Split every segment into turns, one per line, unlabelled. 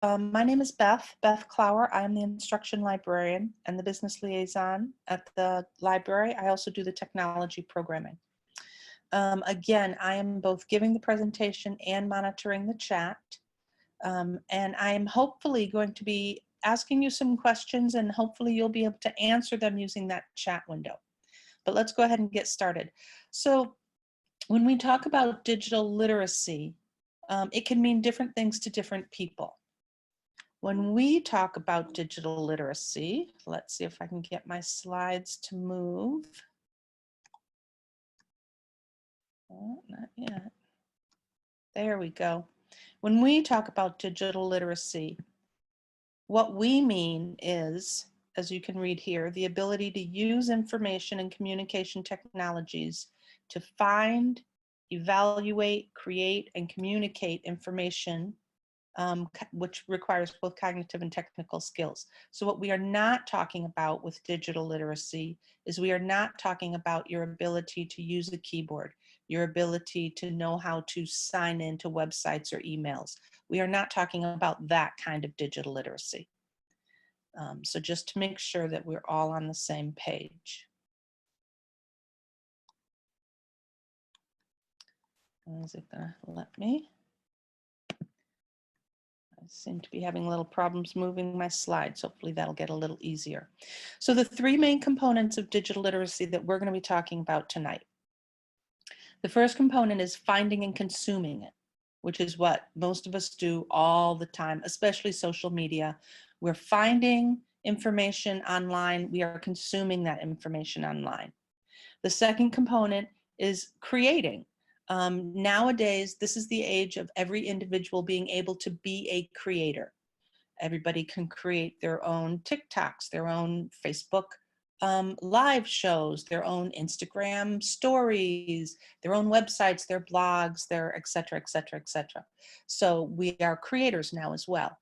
My name is Beth Clower. I'm the instruction librarian and the business liaison at the library. I also do the technology programming. Again, I am both giving the presentation and monitoring the chat. And I am hopefully going to be asking you some questions, and hopefully you'll be able to answer them using that chat window. But let's go ahead and get started. So when we talk about digital literacy, it can mean different things to different people. When we talk about digital literacy, let's see if I can get my slides to move. Oh, not yet. There we go. When we talk about digital literacy, what we mean is, as you can read here, the ability to use information and communication technologies to find, evaluate, create, and communicate information, which requires both cognitive and technical skills. So what we are not talking about with digital literacy is we are not talking about your ability to use a keyboard, your ability to know how to sign into websites or emails. We are not talking about that kind of digital literacy. So just to make sure that we're all on the same page. Is it gonna let me? I seem to be having little problems moving my slides. Hopefully that'll get a little easier. So the three main components of digital literacy that we're going to be talking about tonight. The first component is finding and consuming it, which is what most of us do all the time, especially social media. We're finding information online. We are consuming that information online. The second component is creating. Nowadays, this is the age of every individual being able to be a creator. Everybody can create their own TikToks, their own Facebook live shows, their own Instagram stories, their own websites, their blogs, their et cetera, et cetera, et cetera. So we are creators now as well.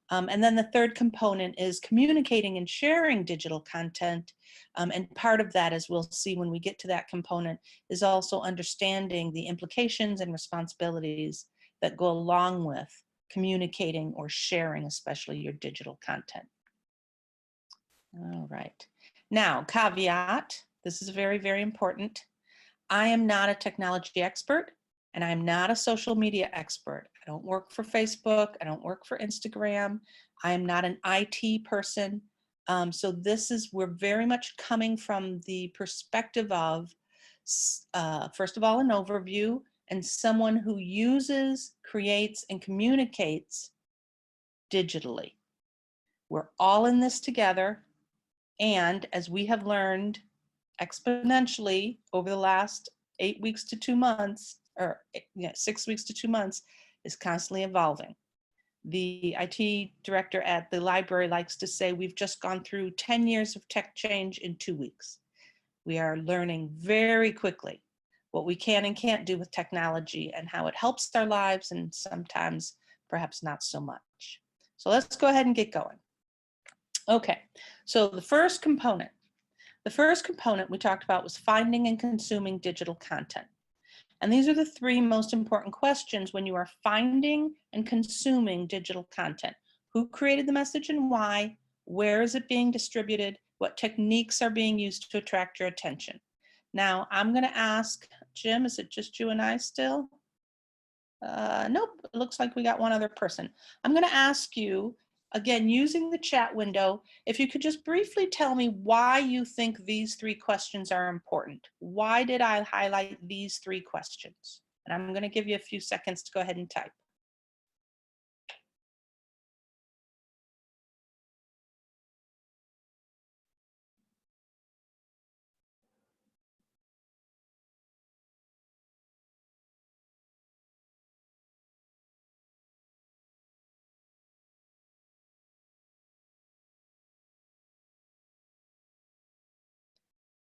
And then the third component is communicating and sharing digital content. And part of that, as we'll see when we get to that component, is also understanding the implications and responsibilities that go along with communicating or sharing, especially your digital content. All right. Now, caveat, this is very, very important. I am not a technology expert, and I'm not a social media expert. I don't work for Facebook. I don't work for Instagram. I am not an IT person. So this is, we're very much coming from the perspective of, first of all, an overview, and someone who uses, creates, and communicates digitally. We're all in this together. And as we have learned exponentially over the last 8 weeks to 2 months, or 6 weeks to 2 months, is constantly evolving. The IT director at the library likes to say we've just gone through 10 years of tech change in 2 weeks. We are learning very quickly what we can and can't do with technology and how it helps our lives, and sometimes perhaps not so much. So let's go ahead and get going. Okay, so the first component we talked about was finding and consuming digital content. And these are the three most important questions when you are finding and consuming digital content. Who created the message and why? Where is it being distributed? What techniques are being used to attract your attention? Now, I'm going to ask Jim, is it just you and I still? Nope, it looks like we got one other person. I'm going to ask you, again, using the chat window, if you could just briefly tell me why you think these three questions are important. Why did I highlight these three questions? And I'm going to give you a few seconds to go ahead and type.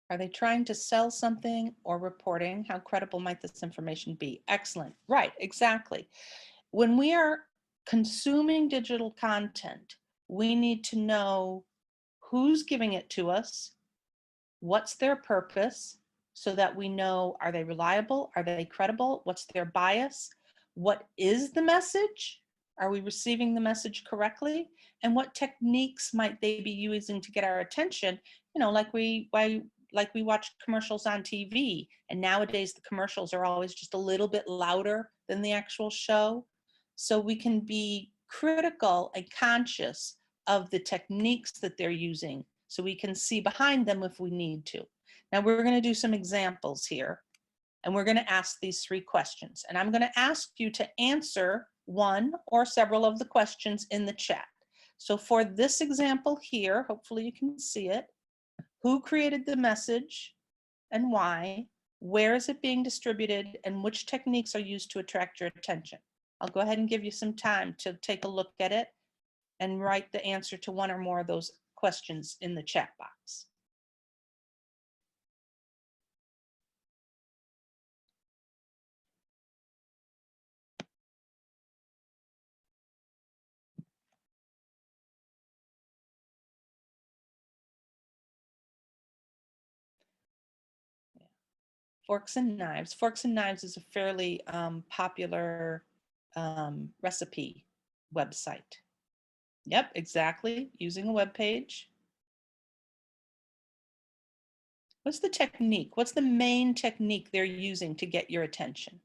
Are they trying to sell something or reporting? How credible might this information be? Excellent. Right, exactly. When we are consuming digital content, we need to know who's giving it to us, what's their purpose, so that we know, are they reliable? Are they credible? What's their bias? What is the message? Are we receiving the message correctly? And what techniques might they be using to get our attention? You know, like we watch commercials on TV, and nowadays the commercials are always just a little bit louder than the actual show. So we can be critical and conscious of the techniques that they're using so we can see behind them if we need to. Now we're going to do some examples here, and we're going to ask these 3 questions. And I'm going to ask you to answer one or several of the questions in the chat. So for this example here, hopefully you can see it. Who created the message and why? Where is it being distributed? And which techniques are used to attract your attention? I'll go ahead and give you some time to take a look at it and write the answer to one or more of those questions in the chat box. Forks and Knives. Forks and Knives is a fairly popular recipe website. Yep, exactly. Using a web page. What's the technique? What's the main technique they're using to get your attention?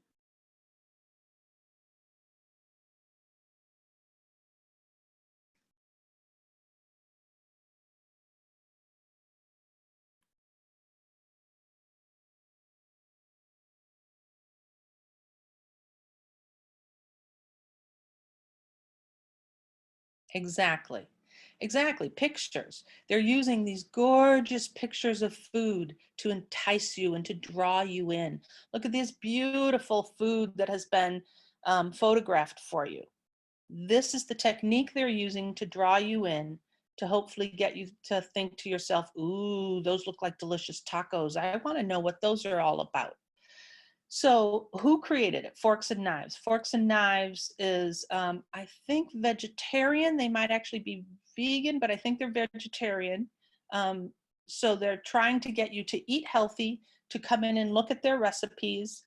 Exactly. Exactly. Pictures. They're using these gorgeous pictures of food to entice you and to draw you in. Look at this beautiful food that has been photographed for you. This is the technique they're using to draw you in, to hopefully get you to think to yourself, ooh, those look like delicious tacos. I want to know what those are all about. So who created it? Forks and Knives. Forks and Knives is, I think, vegetarian. They might actually be vegan, but I think they're vegetarian. So they're trying to get you to eat healthy, to come in and look at their recipes.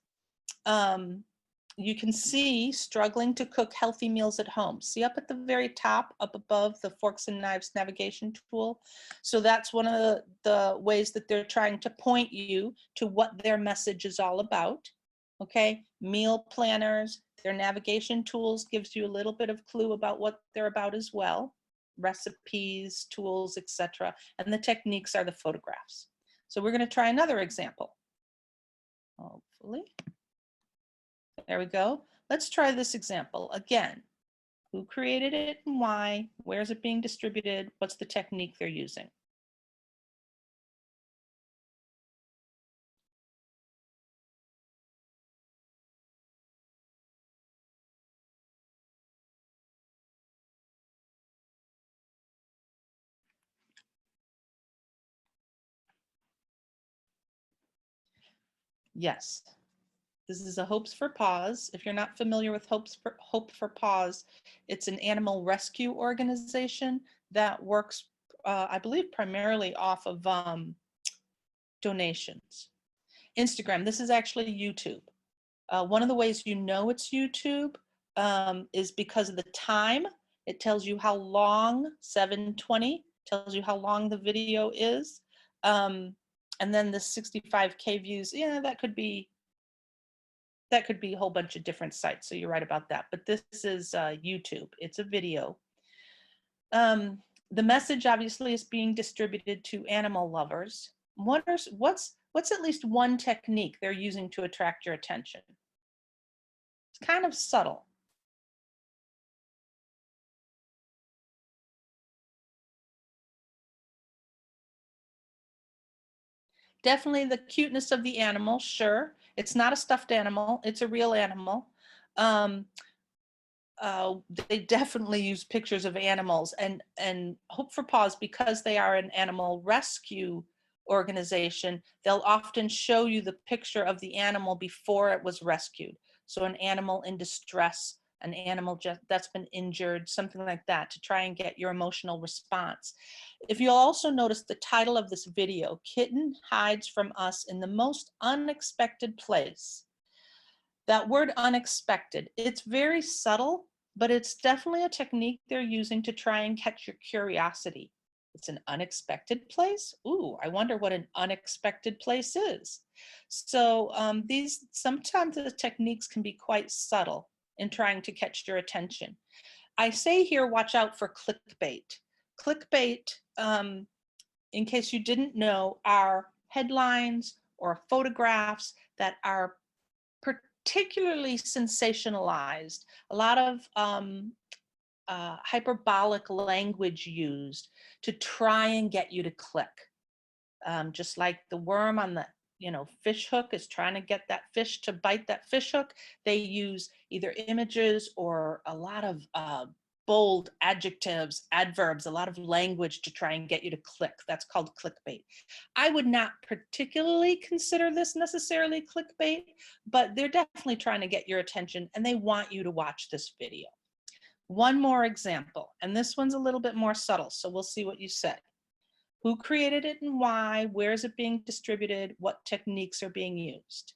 You can see struggling to cook healthy meals at home. See up at the very top, up above the Forks and Knives navigation tool. So that's one of the ways that they're trying to point you to what their message is all about. Okay, meal planners, their navigation tools gives you a little bit of clue about what they're about as well. Recipes, tools, etc. And the techniques are the photographs. So we're going to try another example. Hopefully. There we go. Let's try this example again. Who created it and why? Where is it being distributed? What's the technique they're using? Yes, this is a Hopes for Paws. If you're not familiar with Hope for Paws, it's an animal rescue organization that works, I believe, primarily off of donations. Instagram, this is actually YouTube. One of the ways you know it's YouTube is because of the time. It tells you how long, 720, tells you how long the video is. And then the 65K views, yeah, that could be a whole bunch of different sites. So you're right about that. But this is YouTube. It's a video. The message obviously is being distributed to animal lovers. What's at least one technique they're using to attract your attention? It's kind of subtle. Definitely the cuteness of the animal, sure. It's not a stuffed animal, it's a real animal. Um, they definitely use pictures of animals, and Hope for Paws, because they are an animal rescue organization, they'll often show you the picture of the animal before it was rescued. So an animal in distress, an animal that's been injured, something like that, to try and get your emotional response. If you'll also notice the title of this video, Kitten Hides from Us in the Most Unexpected Place. That word unexpected, it's very subtle. but it's definitely a technique they're using to try and catch your curiosity. It's an unexpected place. Ooh, I wonder what an unexpected place is. So these sometimes the techniques can be quite subtle in trying to catch your attention. I say here, watch out for clickbait. Clickbait, in case you didn't know, are headlines or photographs that are particularly sensationalized. A lot of hyperbolic language used to try and get you to click. Just like the worm on the fish hook is trying to get that fish to bite that fish hook, they use either images or a lot of bold adjectives, adverbs, a lot of language to try and get you to click. That's called clickbait. I would not particularly consider this necessarily clickbait, but they're definitely trying to get your attention and they want you to watch this video. One more example, and this one's a little bit more subtle, so we'll see what you said. Who created it and why? Where is it being distributed? What techniques are being used?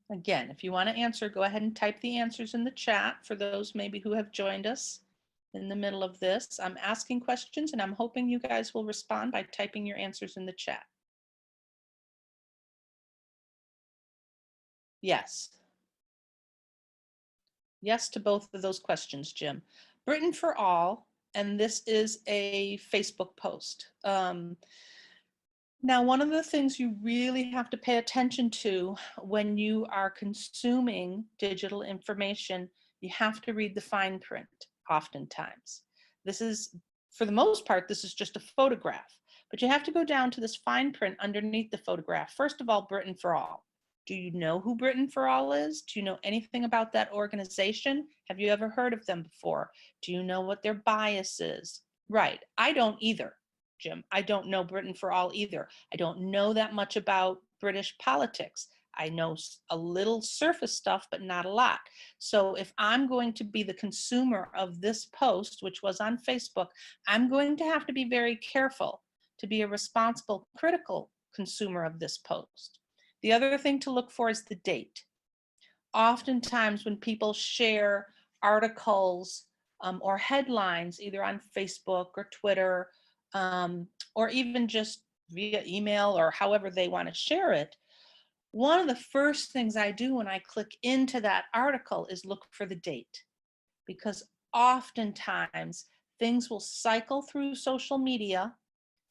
Again, if you want to answer, go ahead and type the answers in the chat for those maybe who have joined us in the middle of this. I'm asking questions and I'm hoping you guys will respond by typing your answers in the chat. Yes. Yes to both of those questions, Jim. Britain for All, and this is a Facebook post. Now, one of the things you really have to pay attention to when you are consuming digital information, you have to read the fine print oftentimes. This is, for the most part, this is just a photograph, but you have to go down to this fine print underneath the photograph. First of all, Britain for All. Do you know who Britain for All is? Do you know anything about that organization? Have you ever heard of them before? Do you know what their bias is? Right, I don't either. Jim. I don't know Britain for All either. I don't know that much about British politics. I know a little surface stuff, but not a lot. So if I'm going to be the consumer of this post, which was on Facebook, I'm going to have to be very careful to be a responsible, critical consumer of this post. The other thing to look for is the date. Oftentimes when people share articles or headlines, either on Facebook or Twitter, or even just via email or however they want to share it, one of the first things I do when I click into that article is look for the date, because oftentimes things will cycle through social media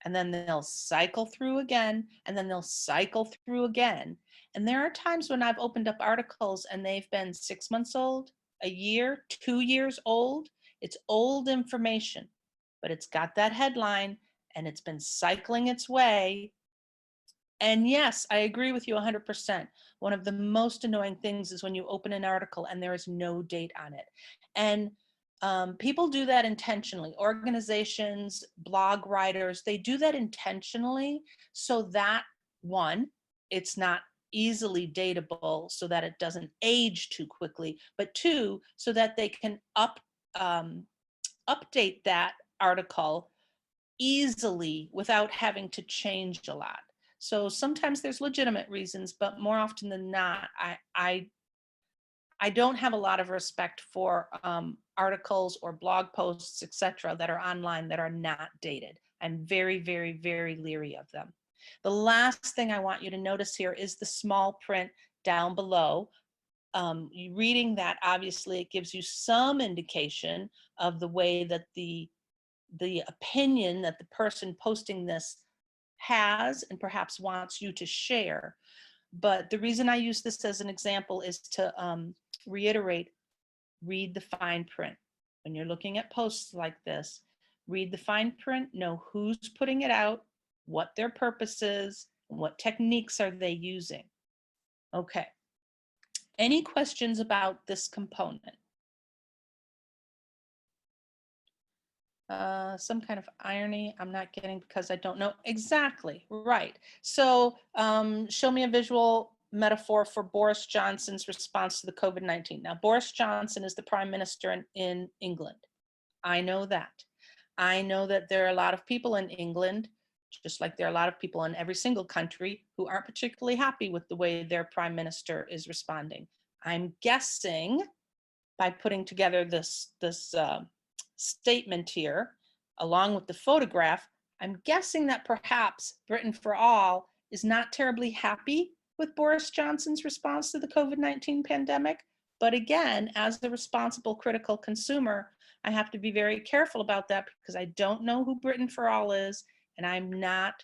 and then they'll cycle through again and then they'll cycle through again. And there are times when I've opened up articles and they've been 6 months old, a year, 2 years old. It's old information, but it's got that headline and it's been cycling its way. And yes, I agree with you 100%. One of the most annoying things is when you open an article and there is no date on it. And people do that intentionally. Organizations, blog writers, they do that intentionally so that, one, it's not easily dateable so that it doesn't age too quickly, but two, so that they can update that article easily without having to change a lot. So sometimes there's legitimate reasons, but more often than not, I don't have a lot of respect for articles or blog posts, etc., that are online that are not dated. I'm very, very, very leery of them. The last thing I want you to notice here is the small print down below. You reading that, obviously, it gives you some indication of the way that the opinion that the person posting this has and perhaps wants you to share. But the reason I use this as an example is to reiterate, read the fine print. When you're looking at posts like this, read the fine print, know who's putting it out, what their purpose is, and what techniques are they using. Okay. Any questions about this component? Some kind of irony I'm not getting because I don't know exactly. Right. So show me a visual metaphor for Boris Johnson's response to the COVID-19. Now, Boris Johnson is the prime minister in England. I know that. I know that there are a lot of people in England, just like there are a lot of people in every single country, who aren't particularly happy with the way their prime minister is responding. I'm guessing, by putting together this statement here, along with the photograph, I'm guessing that perhaps Britain for All is not terribly happy with Boris Johnson's response to the COVID-19 pandemic. But again, as a responsible critical consumer, I have to be very careful about that because I don't know who Britain for All is, and I'm not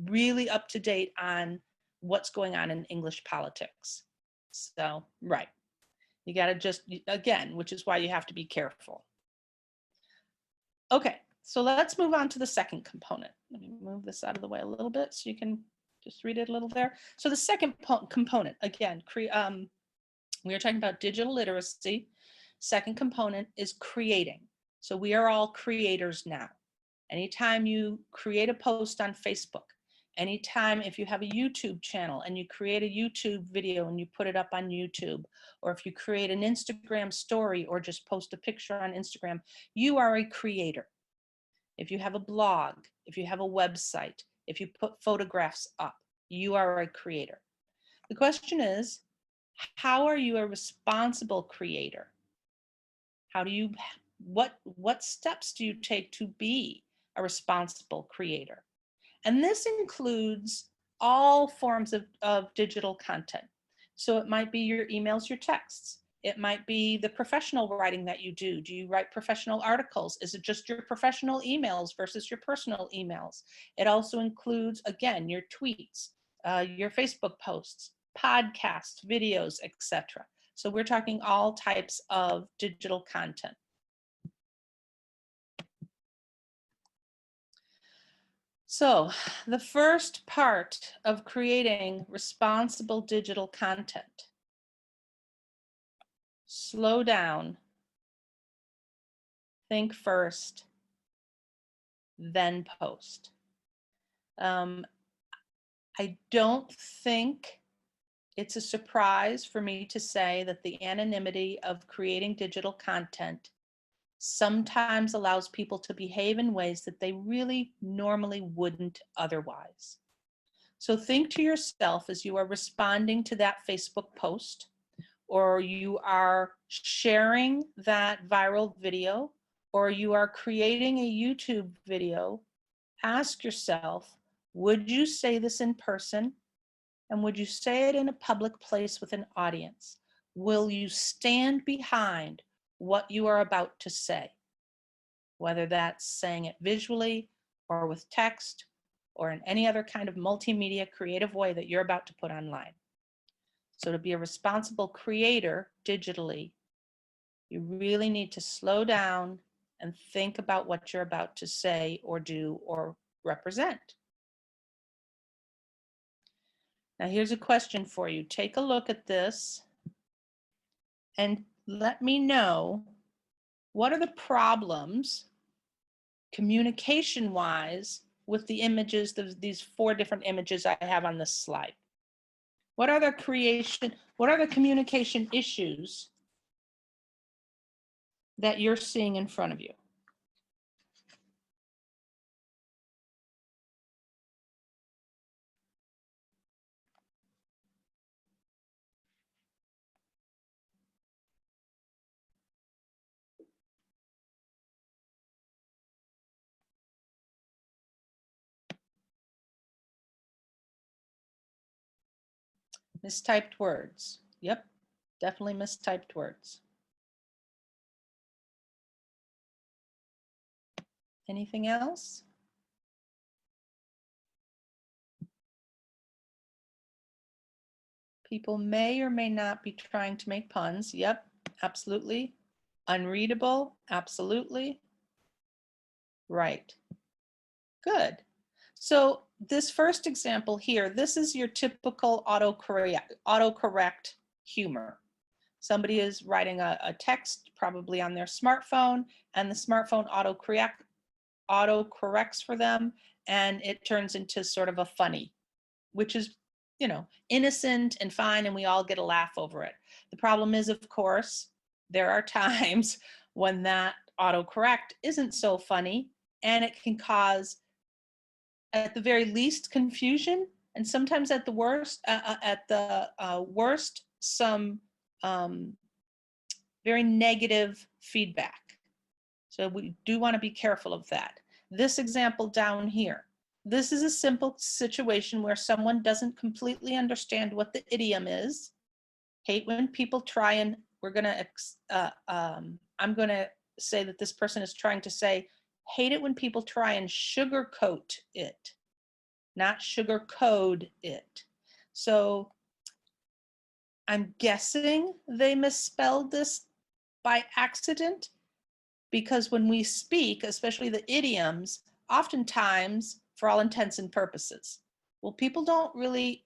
really up to date on what's going on in English politics. So, right. You got to just, again, which is why you have to be careful. Okay, so let's move on to the second component. Let me move this out of the way a little bit so you can just read it a little there. So the second component, again, we are talking about digital literacy. Second component is creating. So we are all creators now. Anytime you create a post on Facebook, anytime if you have a YouTube channel and you create a YouTube video and you put it up on YouTube, or if you create an Instagram story or just post a picture on Instagram, you are a creator. If you have a blog, if you have a website, if you put photographs up, you are a creator. The question is, how are you a responsible creator? How do you, what steps do you take to be a responsible creator? And this includes all forms of digital content. So it might be your emails, your texts. It might be the professional writing that you do. Do you write professional articles? Is it just your professional emails versus your personal emails? It also includes, again, your tweets, your Facebook posts, podcasts, videos, etc. So we're talking all types of digital content. So the first part of creating responsible digital content: slow down, think first, then post. I don't think it's a surprise for me to say that the anonymity of creating digital content sometimes allows people to behave in ways that they really normally wouldn't otherwise. So think to yourself as you are responding to that Facebook post, or you are sharing that viral video, or you are creating a YouTube video, ask yourself, would you say this in person? And would you say it in a public place with an audience? Will you stand behind what you are about to say? Whether that's saying it visually or with text or in any other kind of multimedia creative way that you're about to put online. So to be a responsible creator digitally, you really need to slow down and think about what you're about to say or do or represent. Now here's a question for you. Take a look at this and let me know, what are the problems communication-wise with the images, these 4 different images I have on this slide? What are the communication issues that you're seeing in front of you? Mistyped words. Yep, definitely mistyped words. Anything else? People may or may not be trying to make puns. Yep, absolutely. Unreadable, absolutely. Right. Good. So this first example here, this is your typical autocorrect humor. Somebody is writing a text probably on their smartphone, and the smartphone autocorrects for them, and it turns into sort of a funny, which is innocent and fine, and we all get a laugh over it. The problem is, of course, there are times when that autocorrect isn't so funny, and it can cause, at the very least, confusion, and sometimes at the worst, some very negative feedback. So we do want to be careful of that. This example down here, this is a simple situation where someone doesn't completely understand what the idiom is. Hate when people try and, I'm going to say that this person is trying to say, hate it when people try and sugarcoat it, not sugarcoat it. So I'm guessing they misspelled this by accident, because when we speak, especially the idioms, oftentimes, for all intents and purposes, well, people don't really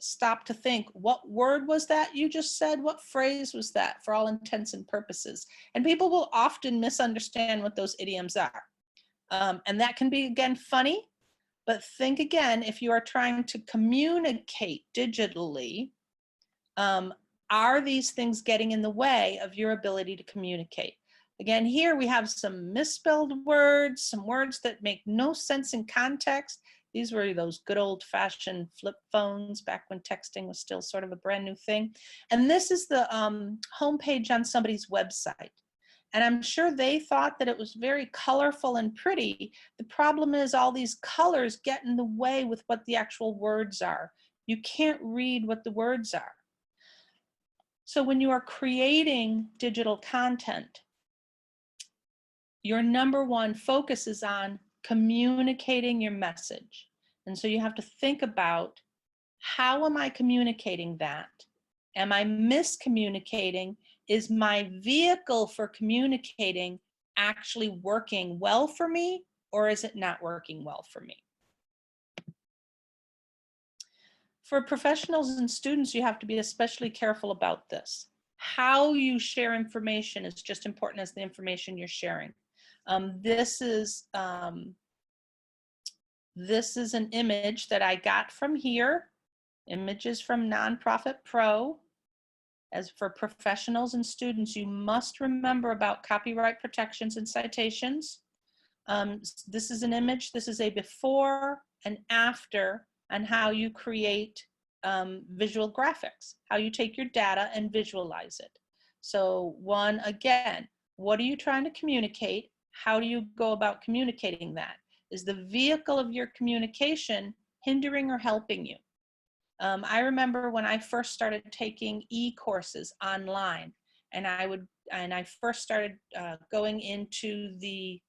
stop to think, what word was that you just said? What phrase was that, for all intents and purposes? And people will often misunderstand what those idioms are. And that can be, again, funny, but think again, if you are trying to communicate digitally, are these things getting in the way of your ability to communicate? Again, here we have some misspelled words, some words that make no sense in context. These were those good old-fashioned flip phones back when texting was still sort of a brand new thing. And this is the homepage on somebody's website. And I'm sure they thought that it was very colorful and pretty. The problem is all these colors get in the way with what the actual words are. You can't read what the words are. So when you are creating digital content, your number one focus is on communicating your message. And so you have to think about, how am I communicating that? Am I miscommunicating? Is my vehicle for communicating actually working well for me, or is it not working well for me? For professionals and students, you have to be especially careful about this. How you share information is just important as the information you're sharing. This is an image that I got from here. Images from Nonprofit Pro. As for professionals and students, you must remember about copyright protections and citations. This is an image. This is a before and after on how you create visual graphics, how you take your data and visualize it. So one, again, what are you trying to communicate? How do you go about communicating that? Is the vehicle of your communication hindering or helping you? I remember when I first started taking e-courses online, and I first started going into the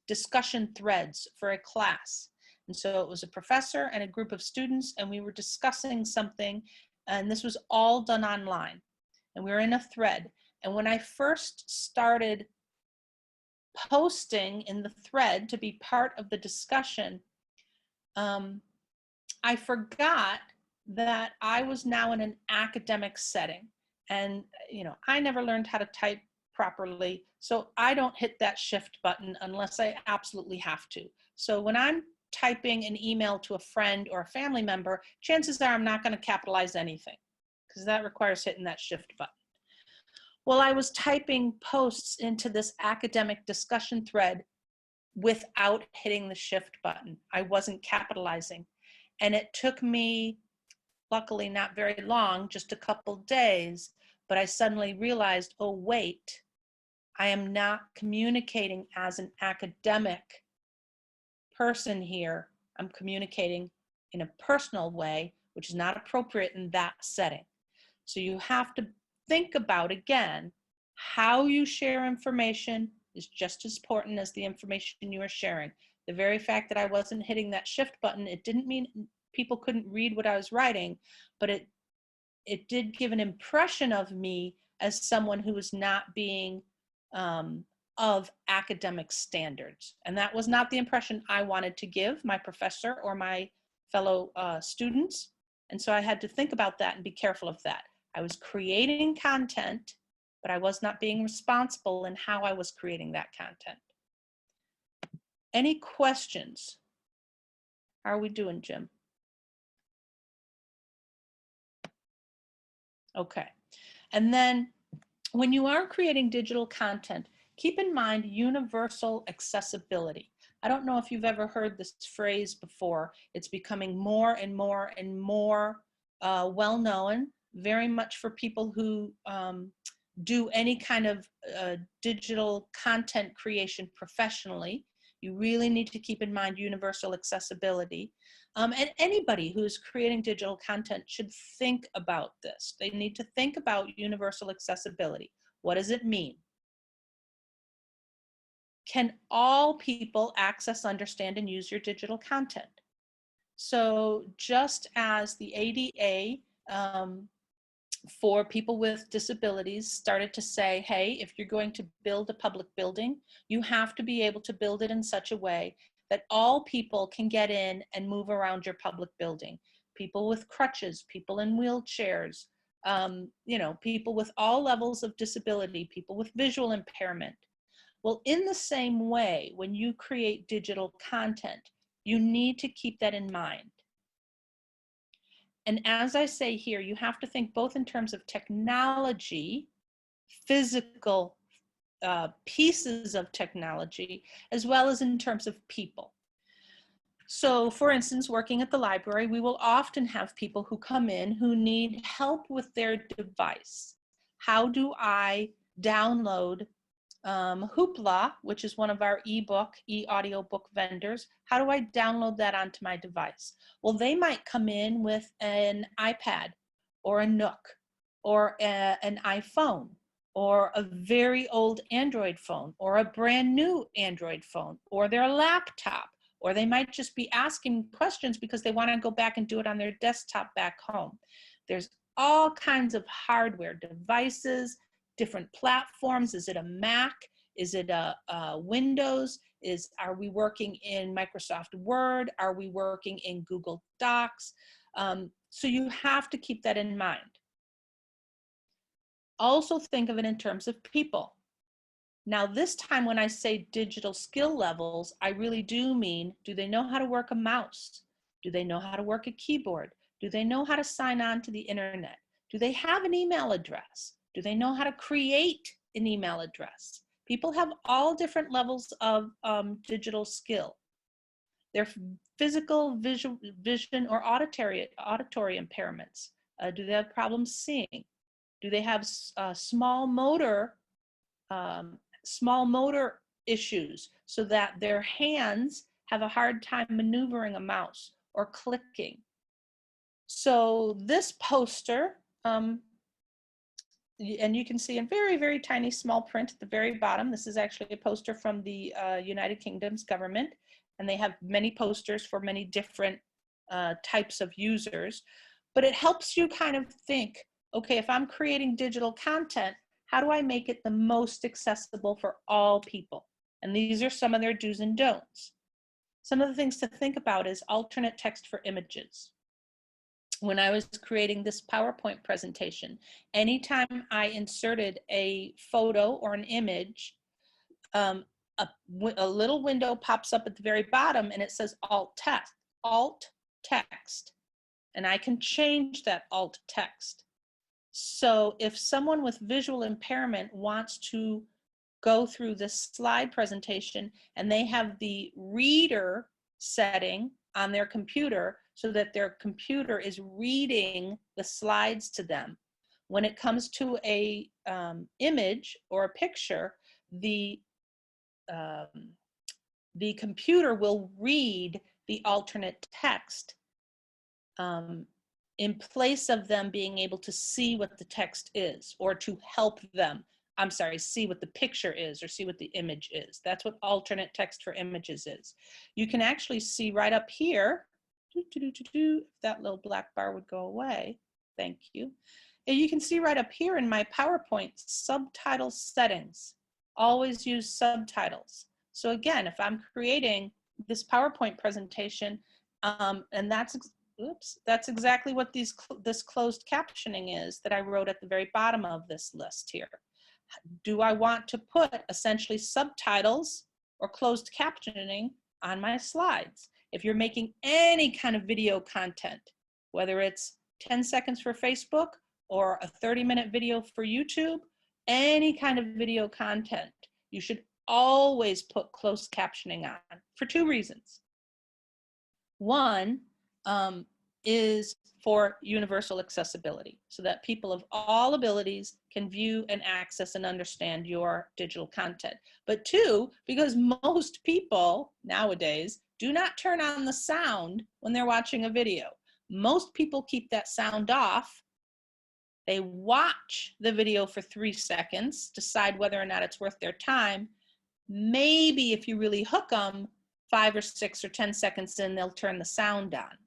discussion threads for a class. And so it was a professor and a group of students, and we were discussing something, and this was all done online. And we were in a thread. And when I first started posting in the thread to be part of the discussion, I forgot that I was now in an academic setting. And, I never learned how to type properly, so I don't hit that shift button unless I absolutely have to. So when I'm typing an email to a friend or a family member, chances are I'm not going to capitalize anything, because that requires hitting that shift button. Well, I was typing posts into this academic discussion thread without hitting the shift button. I wasn't capitalizing. And it took me, luckily not very long, just a couple days, but I suddenly realized, oh wait, I am not communicating as an academic person here. I'm communicating in a personal way, which is not appropriate in that setting. So you have to think about, again, how you share information is just as important as the information you are sharing. The very fact that I wasn't hitting that shift button, it didn't mean people couldn't read what I was writing, but it did give an impression of me as someone who was not being of academic standards. And that was not the impression I wanted to give my professor or my fellow students. And so I had to think about that and be careful of that. I was creating content, but I was not being responsible in how I was creating that content. Any questions? How are we doing, Jim? Okay. And then when you are creating digital content, keep in mind universal accessibility. I don't know if you've ever heard this phrase before. It's becoming more and more and more well-known, very much for people who do any kind of digital content creation professionally. You really need to keep in mind universal accessibility. And anybody who's creating digital content should think about this. They need to think about universal accessibility. What does it mean? Can all people access, understand, and use your digital content? So just as the ADA for people with disabilities started to say, hey, if you're going to build a public building, you have to be able to build it in such a way that all people can get in and move around your public building. People with crutches, people in wheelchairs, you know, people with all levels of disability, people with visual impairment. Well, in the same way, when you create digital content, you need to keep that in mind. And as I say here, you have to think both in terms of technology, physical pieces of technology, as well as in terms of people. So for instance, working at the library, we will often have people who come in who need help with their device. How do I download Hoopla, which is one of our e-audio book vendors? How do I download that onto my device? Well, they might come in with an iPad or a Nook or an iPhone or a very old Android phone or a brand new Android phone or their laptop, or they might just be asking questions because they want to go back and do it on their desktop back home. There's all kinds of hardware devices, different platforms. Is it a Mac? Is it a Windows? Are we working in Microsoft Word? Are we working in Google Docs? So you have to keep that in mind. Also think of it in terms of people. Now this time when I say digital skill levels, I really do mean, do they know how to work a mouse? Do they know how to work a keyboard? Do they know how to sign on to the internet? Do they have an email address? Do they know how to create an email address? People have all different levels of digital skill. Their physical, vision, or auditory impairments. Do they have problems seeing? Do they have small motor issues so that their hands have a hard time maneuvering a mouse or clicking? So this poster, and you can see in very, very tiny small print at the very bottom, this is actually a poster from the United Kingdom's government, and they have many posters for many different types of users. But it helps you kind of think, okay, if I'm creating digital content, how do I make it the most accessible for all people? And these are some of their do's and don'ts. Some of the things to think about is alternate text for images. When I was creating this PowerPoint presentation, anytime I inserted a photo or an image, a little window pops up at the very bottom and it says alt text, and I can change that alt text. So if someone with visual impairment wants to go through this slide presentation and they have the reader setting on their computer so that their computer is reading the slides to them, when it comes to a image or a picture, the computer will read the alternate text in place of them being able to see what the text is, or to help them, see what the picture is or see what the image is. That's what alternate text for images is. You can actually see right up here, if that little black bar would go away, thank you. And you can see right up here in my PowerPoint, subtitle settings. Always use subtitles. So again, if I'm creating this PowerPoint presentation, and that's exactly what this closed captioning is that I wrote at the very bottom of this list here. Do I want to put essentially subtitles or closed captioning on my slides? If you're making any kind of video content, whether it's 10 seconds for Facebook or a 30-minute video for YouTube, any kind of video content, you should always put closed captioning on for two reasons. One is for universal accessibility, so that people of all abilities can view and access and understand your digital content. But two, because most people nowadays do not turn on the sound when they're watching a video. Most people keep that sound off. They watch the video for 3 seconds, decide whether or not it's worth their time. Maybe if you really hook them, 5 or 6 or 10 seconds in, they'll turn the sound on.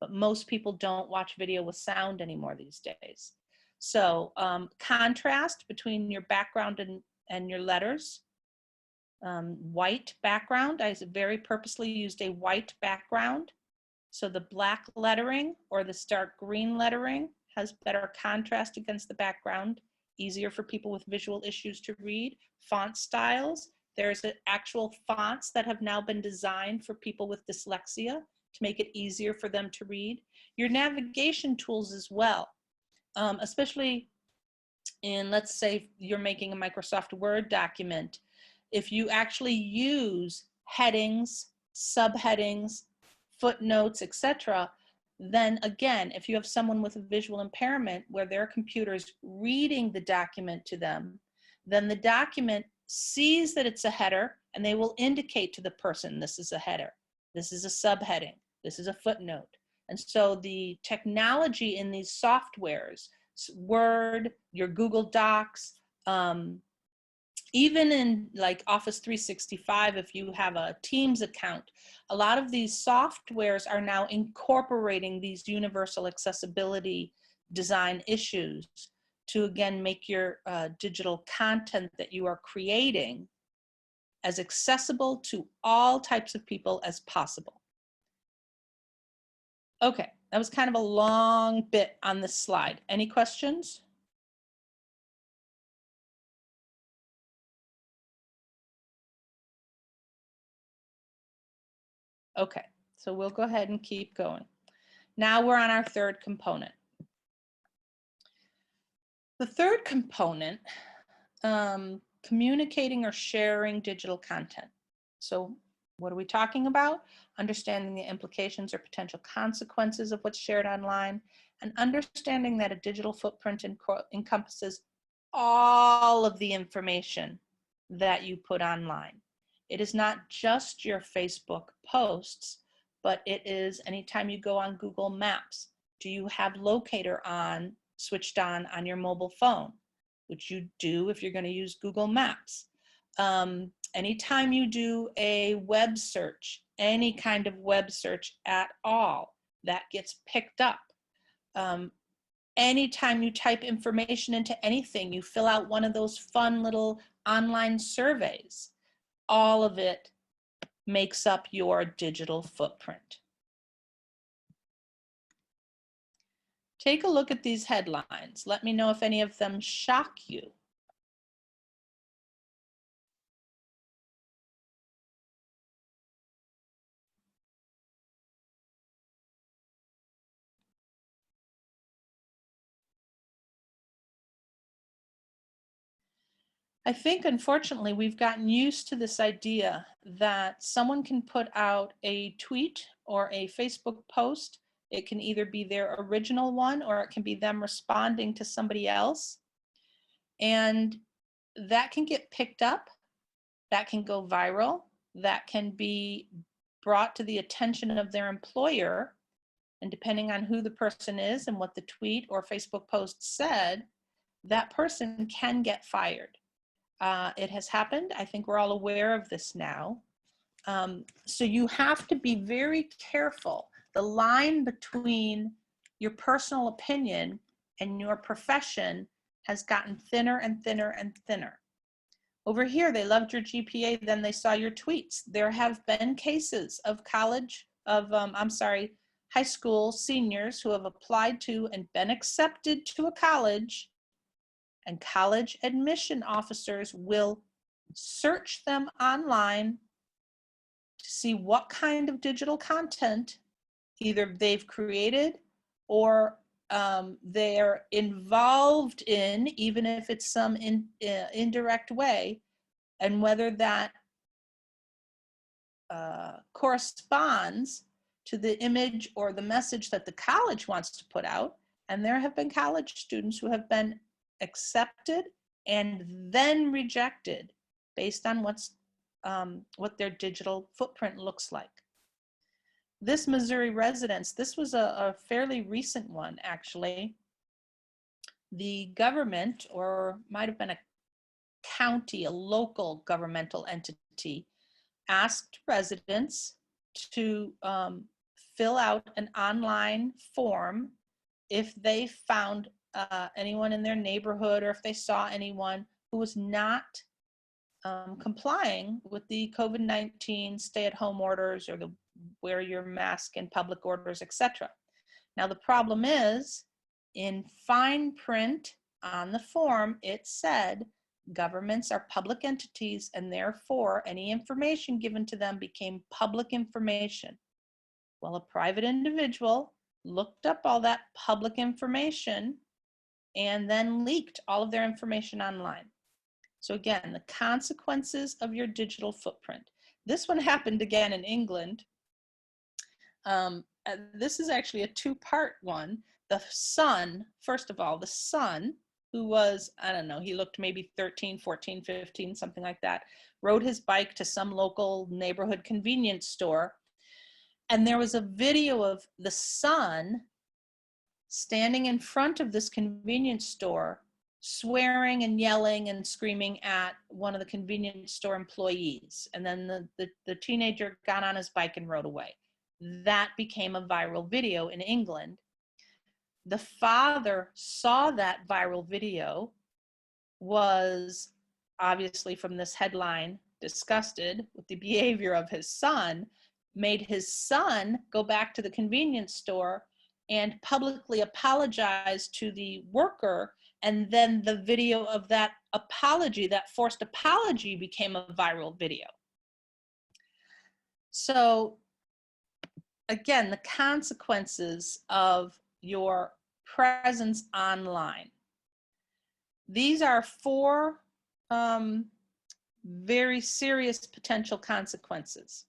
But most people don't watch video with sound anymore these days. So contrast between your background and your letters. White background, I very purposely used a white background. So the black lettering or the dark green lettering has better contrast against the background, easier for people with visual issues to read. Font styles, there's actual fonts that have now been designed for people with dyslexia to make it easier for them to read. Your navigation tools as well, especially in, let's say you're making a Microsoft Word document. If you actually use headings, subheadings, footnotes, etc., then again, if you have someone with a visual impairment where their computer is reading the document to them, then the document sees that it's a header and they will indicate to the person, this is a header, this is a subheading, this is a footnote. And so the technology in these softwares, Word, your Google Docs, even in like Office 365, if you have a Teams account, a lot of these softwares are now incorporating these universal accessibility design issues to, again, make your digital content that you are creating as accessible to all types of people as possible. Okay, that was kind of a long bit on this slide. Any questions? Okay, so we'll go ahead and keep going. Now we're on our third component. The third component, communicating or sharing digital content. So what are we talking about? Understanding the implications or potential consequences of what's shared online, and understanding that a digital footprint encompasses all of the information that you put online. It is not just your Facebook posts, but it is anytime you go on Google Maps. Do you have locator switched on your mobile phone, which you do if you're going to use Google Maps? Anytime you do a web search, any kind of web search at all, that gets picked up. Anytime you type information into anything, you fill out one of those fun little online surveys, all of it makes up your digital footprint. Take a look at these headlines. Let me know if any of them shock you. I think, unfortunately, we've gotten used to this idea that someone can put out a tweet or a Facebook post. It can either be their original one or it can be them responding to somebody else. And that can get picked up, that can go viral, that can be brought to the attention of their employer. And depending on who the person is and what the tweet or Facebook post said, that person can get fired. It has happened. I think we're all aware of this now. So you have to be very careful. The line between your personal opinion and your profession has gotten thinner and thinner and thinner. Over here, they loved your GPA, then they saw your tweets. There have been cases of high school seniors who have applied to and been accepted to a college, and college admission officers will search them online to see what kind of digital content either they've created or they're involved in, even if it's some indirect way, and whether that corresponds to the image or the message that the college wants to put out. And there have been college students who have been accepted and then rejected based on what their digital footprint looks like. This Missouri residence, this was a fairly recent one, actually. The government, or might have been a county, a local governmental entity, asked residents to fill out an online form if they found anyone in their neighborhood, or if they saw anyone who was not complying with the COVID-19 stay-at-home orders, or the wear your mask in public orders, etc. Now the problem is, in fine print on the form, it said governments are public entities, and therefore any information given to them became public information. Well, a private individual looked up all that public information and then leaked all of their information online. So again, the consequences of your digital footprint. This one happened again in England. This is actually a two-part one. The son, first of all, the son, who was, I don't know, he looked maybe 13, 14, 15, something like that, rode his bike to some local neighborhood convenience store. And there was a video of the son standing in front of this convenience store, swearing and yelling and screaming at one of the convenience store employees. And then the teenager got on his bike and rode away. That became a viral video in England. The father saw that viral video, was obviously, from this headline, disgusted with the behavior of his son, made his son go back to the convenience store and publicly apologize to the worker. And then the video of that apology, that forced apology, became a viral video. So again, the consequences of your presence online. These are 4 very serious potential consequences.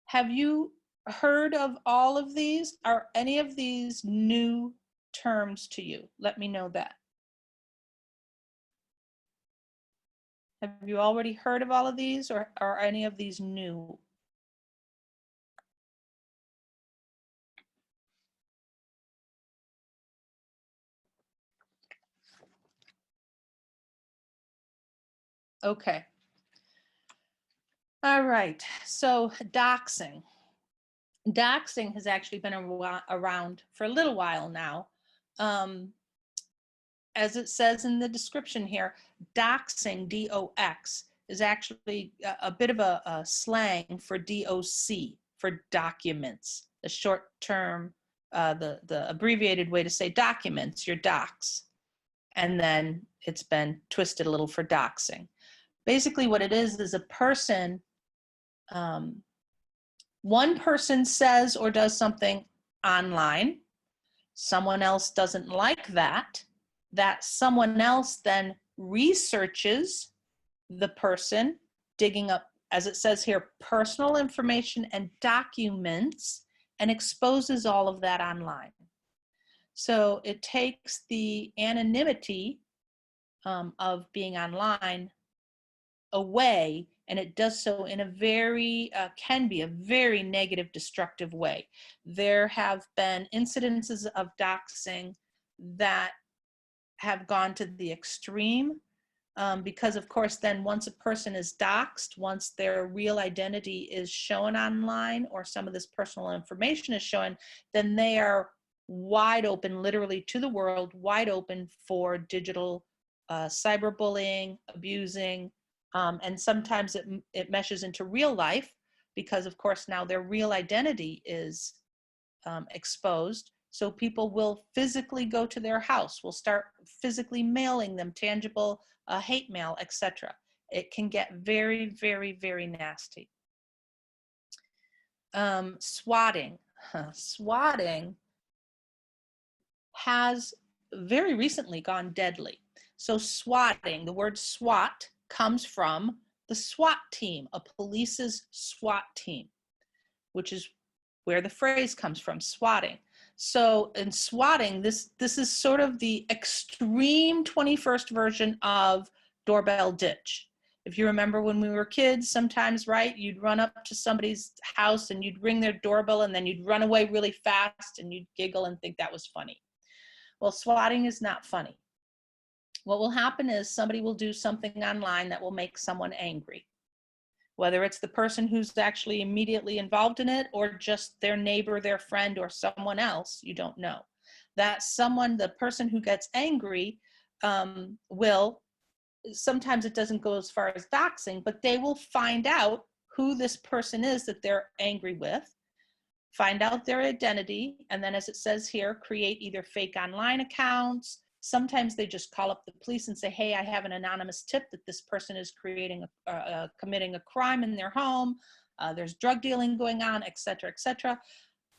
Have you heard of all of these? Are any of these new terms to you? Let me know that. Have you already heard of all of these, or are any of these new? Okay. All right, so doxing. Doxing has actually been around for a little while now. As it says in the description here, doxing, D-O-X, is actually a bit of a slang for DOC, for documents. The short term, the abbreviated way to say documents, your docs. And then it's been twisted a little for doxing. Basically what it is a person, one person says or does something online, someone else doesn't like that, that someone else then researches the person, digging up, as it says here, personal information and documents, and exposes all of that online. So it takes the anonymity of being online away, and it does so in a very, can be a very negative, destructive way. There have been incidences of doxing that have gone to the extreme, because of course then once a person is doxed, once their real identity is shown online, or some of this personal information is shown, then they are wide open, literally to the world, wide open for digital cyberbullying, abusing, and sometimes it meshes into real life, because of course now their real identity is exposed. So people will physically go to their house, will start physically mailing them tangible hate mail, etc. It can get very, very, very nasty. Swatting. Swatting has very recently gone deadly. So swatting, the word SWAT comes from the SWAT team, a police's SWAT team, which is where the phrase comes from, swatting. So in swatting, this is sort of the extreme 21st version of doorbell ditch. If you remember when we were kids, sometimes, right, you'd run up to somebody's house and you'd ring their doorbell and then you'd run away really fast and you'd giggle and think that was funny. Well, swatting is not funny. What will happen is somebody will do something online that will make someone angry. Whether it's the person who's actually immediately involved in it or just their neighbor, their friend, or someone else, you don't know. That someone, the person who gets angry will, sometimes it doesn't go as far as doxing, but they will find out who this person is that they're angry with, find out their identity, and then as it says here, create either fake online accounts. Sometimes they just call up the police and say, hey, I have an anonymous tip that this person is committing a crime in their home. There's drug dealing going on, et cetera, et cetera.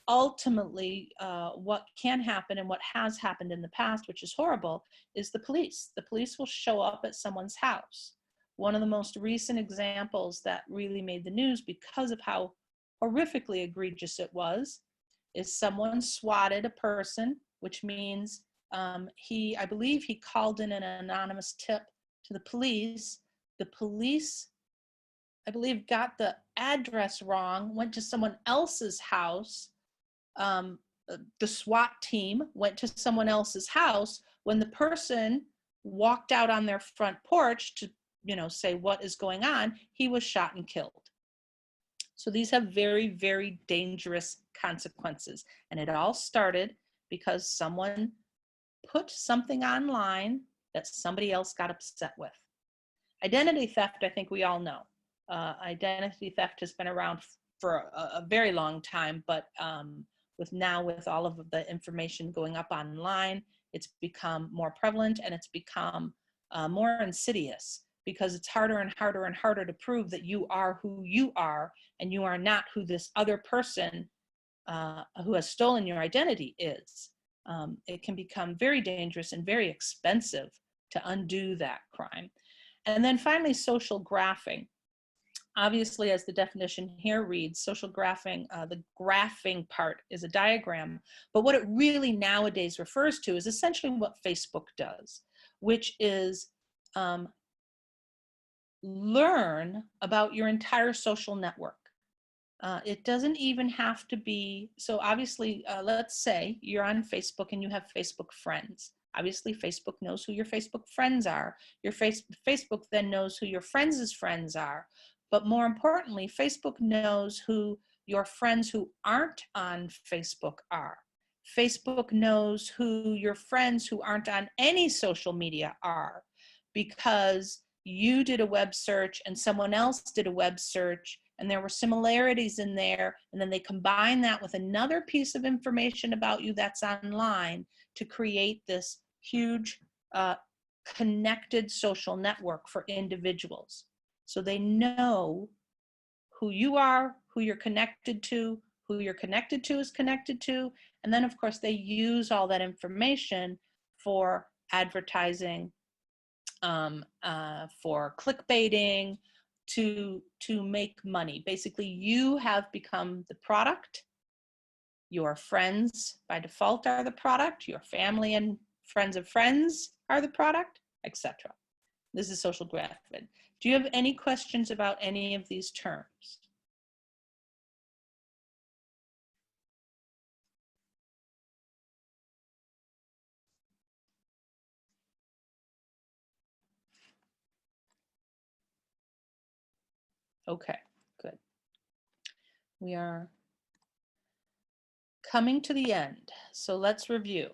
Ultimately, what can happen and what has happened in the past, which is horrible, is the police. The police will show up at someone's house. One of the most recent examples that really made the news because of how horrifically egregious it was is someone swatted a person, which means I believe he called in an anonymous tip to the police. The police, I believe, got the address wrong, went to someone else's house. The SWAT team went to someone else's house. When the person walked out on their front porch to, say what is going on, he was shot and killed. So these have very, very dangerous consequences. And it all started because someone put something online that somebody else got upset with. Identity theft, I think we all know. Identity theft has been around for a very long time, but with all of the information going up online, it's become more prevalent and it's become more insidious because it's harder and harder and harder to prove that you are who you are and you are not who this other person who has stolen your identity is. It can become very dangerous and very expensive to undo that crime. And then finally, social graphing. Obviously, as the definition here reads, social graphing, the graphing part is a diagram, but what it really nowadays refers to is essentially what Facebook does, which is learn about your entire social network. It doesn't even have to be, so obviously, let's say you're on Facebook and you have Facebook friends. Obviously, Facebook knows who your Facebook friends are. Your Facebook then knows who your friends' friends are. But more importantly, Facebook knows who your friends who aren't on Facebook are. Facebook knows who your friends who aren't on any social media are, because you did a web search and someone else did a web search and there were similarities in there, and then they combine that with another piece of information about you that's online to create this huge connected social network for individuals. So they know who you are, who you're connected to, who you're connected to is connected to, and then of course they use all that information for advertising, for clickbaiting, to make money. Basically, you have become the product. Your friends by default are the product. Your family and friends of friends are the product, etc. This is social graphing. Do you have any questions about any of these terms? Okay, good. We are coming to the end. So let's review.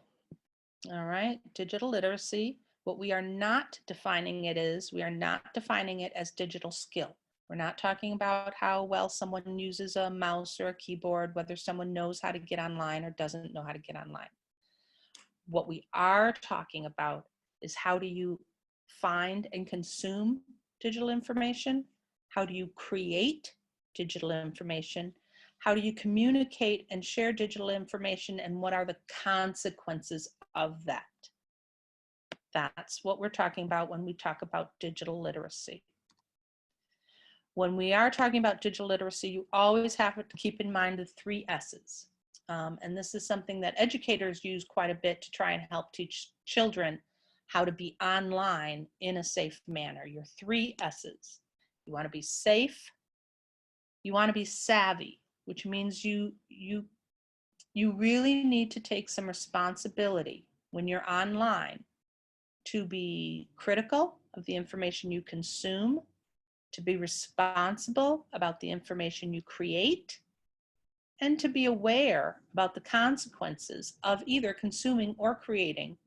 All right, digital literacy. What we are not defining it is, we are not defining it as digital skill. We're not talking about how well someone uses a mouse or a keyboard, whether someone knows how to get online or doesn't know how to get online. What we are talking about is how do you find and consume digital information? How do you create digital information? How do you communicate and share digital information, and what are the consequences of that. That's what we're talking about when we talk about digital literacy. When we are talking about digital literacy, you always have to keep in mind the 3 S's. And this is something that educators use quite a bit to try and help teach children how to be online in a safe manner. Your 3 S's. You want to be safe, you want to be savvy, which means you really need to take some responsibility when you're online to be critical of the information you consume, to be responsible about the information you create, and to be aware about the consequences of either consuming or creating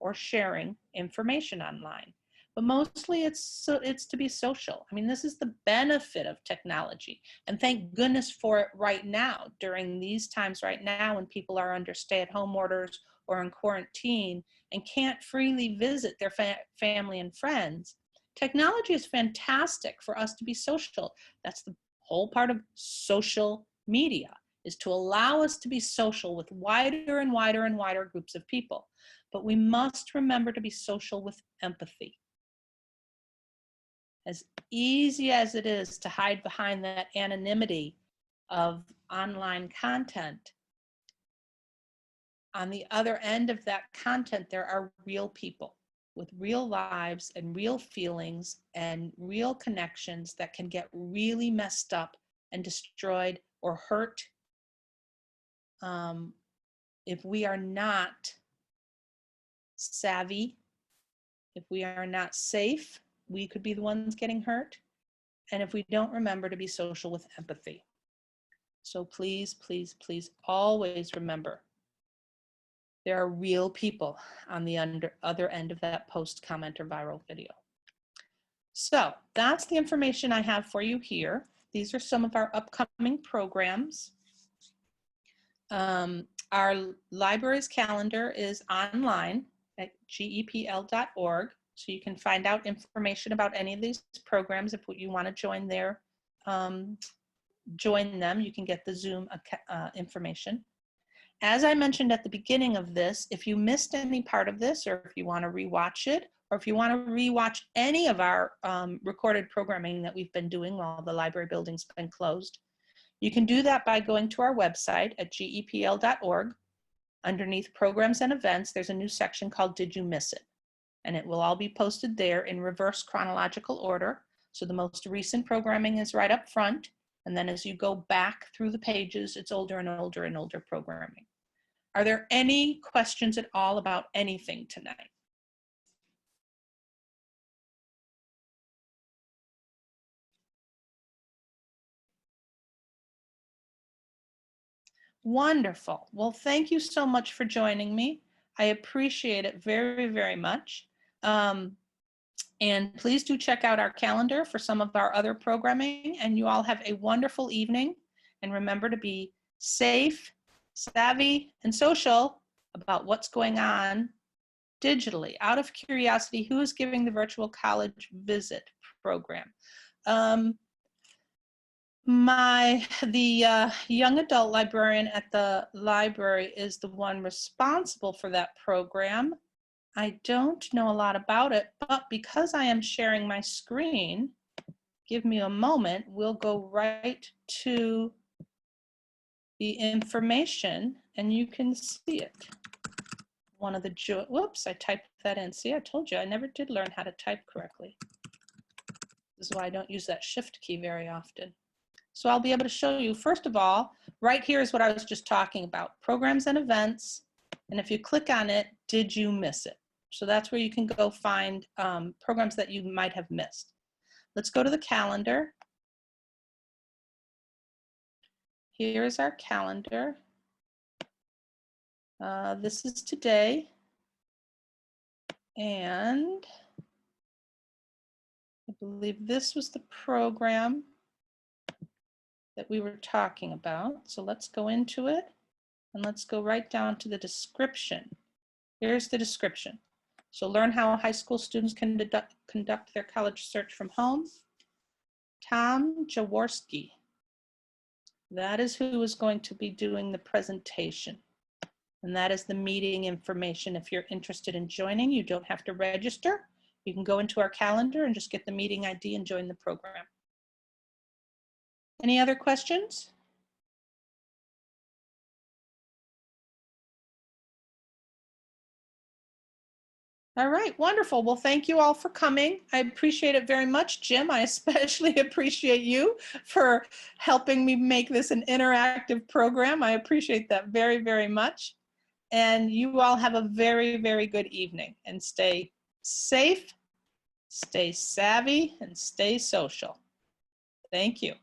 or sharing information online. But mostly it's to be social. I mean, this is the benefit of technology. And thank goodness for it right now, during these times right now when people are under stay-at-home orders or in quarantine and can't freely visit their family and friends. Technology is fantastic for us to be social. That's the whole part of social media, is to allow us to be social with wider and wider and wider groups of people. But we must remember to be social with empathy. As easy as it is to hide behind that anonymity of online content, on the other end of that content, there are real people with real lives and real feelings and real connections that can get really messed up and destroyed or hurt if we are not savvy, if we are not safe, we could be the ones getting hurt. And if we don't remember to be social with empathy. So please, please, please always remember there are real people on the other end of that post, comment, or viral video. So that's the information I have for you here. These are some of our upcoming programs. Our library's calendar is online at gepl.org. So you can find out information about any of these programs. If you want to join join them, you can get the Zoom information. As I mentioned at the beginning of this, if you missed any part of this, or if you want to rewatch it, or if you want to rewatch any of our recorded programming that we've been doing while the library building's been closed, you can do that by going to our website at gepl.org. Underneath Programs and Events, there's a new section called Did You Miss It? And it will all be posted there in reverse chronological order. So the most recent programming is right up front. And then as you go back through the pages, it's older and older and older programming. Are there any questions at all about anything tonight? Wonderful. Well, thank you so much for joining me. I appreciate it very, very much. And please do check out our calendar for some of our other programming, and you all have a wonderful evening. And remember to be safe, savvy, and social about what's going on digitally. Out of curiosity, who is giving the virtual college visit program? The young adult librarian at the library is the one responsible for that program. I don't know a lot about it, but because I am sharing my screen, give me a moment, we'll go right to the information and you can see it. One of the, whoops, I typed that in. See, I told you, I never did learn how to type correctly. This is why I don't use that shift key very often. So I'll be able to show you, first of all, right here is what I was just talking about, programs and events. And if you click on it, did you miss it? So that's where you can go find programs that you might have missed. Let's go to the calendar. Here is our calendar. This is today. And I believe this was the program that we were talking about. So let's go into it and let's go right down to the description. Here's the description. So learn how high school students can conduct their college search from home. Tom Jaworski. That is who is going to be doing the presentation. And that is the meeting information. If you're interested in joining, you don't have to register. You can go into our calendar and just get the meeting ID and join the program. Any other questions? All right, wonderful. Well, thank you all for coming. I appreciate it very much. Jim, I especially appreciate you for helping me make this an interactive program. I appreciate that very, very much. And you all have a very, very good evening, and stay safe, stay savvy, and stay social. Thank you.